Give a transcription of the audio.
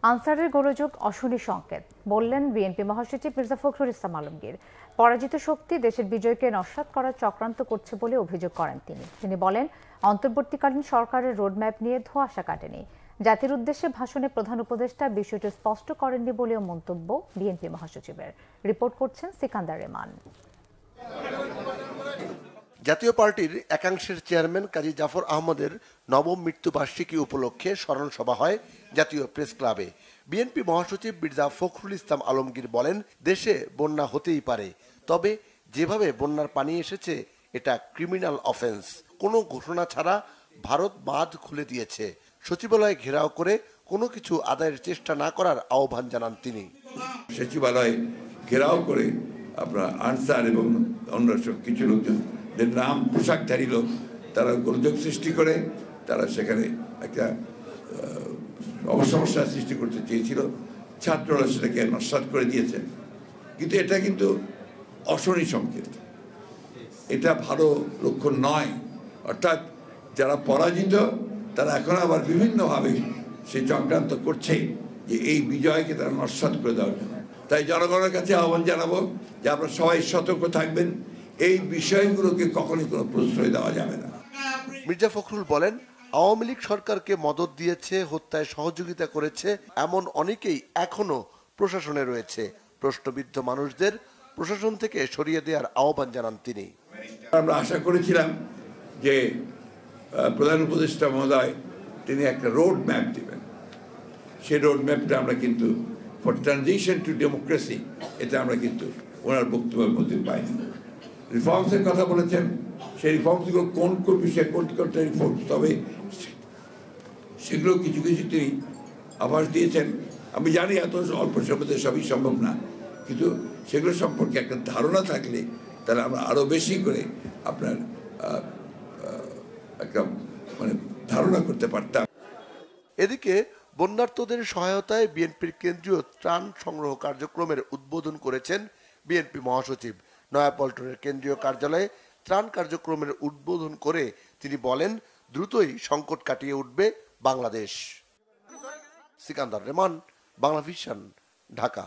আনসারের গোলযোগ অশনি সংকেত বললেন বিএনপি মহাসচিব মির্জা ফখরুল ইসলাম আলমগীর। পরাজিত শক্তি দেশের বিজয়কে নস্যাৎ করার চক্রান্ত করছে বলে অভিযোগ করেন তিনি বলেন, অন্তর্বর্তীকালীন সরকারের রোডম্যাপ নিয়ে ধোঁয়াশা কাটেনি। জাতির উদ্দেশ্যে ভাষণে প্রধান উপদেষ্টা বিষয়টি স্পষ্ট করেননি বলেও মন্তব্য বিএনপি মহাসচিবের। রিপোর্ট করছেন সিকান্দার রেমান। জাতীয় পার্টির একাংশের চেয়ারম্যান কাজী জাফর আহমদের নবম মৃত্যুবার্ষিকী উপলক্ষে স্মরণ সভা হয় জাতীয় প্রেস ক্লাবে। বিএনপি মহাসচিব মির্জা ফখরুল ইসলাম আলমগীর বলেন, দেশে বন্যা হতেই পারে, তবে যেভাবে বন্যার পানি এসেছে এটা ক্রিমিনাল অফেন্স। কোনো ঘোষণা ছাড়া ভারত বাঁধ খুলে দিয়েছে। সচিবালয় ঘেরাও করে কোনো কিছু আদায়ের চেষ্টা না করার আহ্বান জানান তিনি। সচিবালয় ঘেরাও করে আপনার আনসার এবং অন্য কিছু লোকজন নাম পোশাকধারী লোক তারা গোলযোগ সৃষ্টি করে তারা সেখানে একটা সমস্যার সৃষ্টি করতে চেয়েছিল। ছাত্ররা সেটাকে নস্যাৎ করে দিয়েছে, কিন্তু এটা কিন্তু অশনি সংকেত, এটা ভালো লক্ষণ নয়। অর্থাৎ যারা পরাজিত তারা এখন আবার বিভিন্নভাবে সেই চক্রান্ত করছে যে এই বিজয়কে তারা নস্যাৎ করে দেওয়ার জন্য। তাই জনগণের কাছে আহ্বান জানাবো যে আপনারা সবাই সতর্ক থাকবেন, এই বিষয়গুলোকে কখনই কোনো প্রশ্রয় দেওয়া যাবে না। মির্জা ফখরুল বলেন, আওয়ামী লীগ সরকারকে মদদ দিয়েছে, হত্যায় সহযোগিতা করেছে এমন অনেকেই এখনো প্রশাসনে রয়েছে। প্রশ্নবিদ্ধ মানুষদের প্রশাসন থেকে সরিয়ে দেওয়ার আহ্বান জানান তিনি। আমরা আশা করেছিলাম যে প্রধান উপদেষ্টা মহোদয় তিনি একটা রোড ম্যাপ দিবেন। সেই রোড ম্যাপটা আমরা কিন্তু ফর ট্রানজিশন টু ডেমোক্রেসি এটা আমরা কিন্তু ওনার বক্তব্যের মধ্যে পাইনি। রিফর্মসের কথা বলেছেন, সেই রিফর্মসগুলো কোন কোন বিষয়ে কোনটি রিফর্মস, তবে সেগুলো কিছু কিছু তিনি আভাস দিয়েছেন। আমি জানি এত অল্প সময়ে সবই সম্ভব না, কিন্তু সেগুলো সম্পর্কে একটা ধারণা থাকলে তাহলে আমরা আরও বেশি করে আপনার একটা ধারণা করতে পারতাম। এদিকে বন্যার্তদের সহায়তায় বিএনপির কেন্দ্রীয় ত্রাণ সংগ্রহ কার্যক্রমের উদ্বোধন করেছেন বিএনপি মহাসচিব। নয়াপল্টনের কেন্দ্রীয় কার্যালয়ে ত্রাণ কার্যক্রমের উদ্বোধন করে তিনি বলেন, দ্রুতই সংকট কাটিয়ে উঠবে বাংলাদেশ। সিকান্দার রেমান, বাংলা ভিশন, ঢাকা।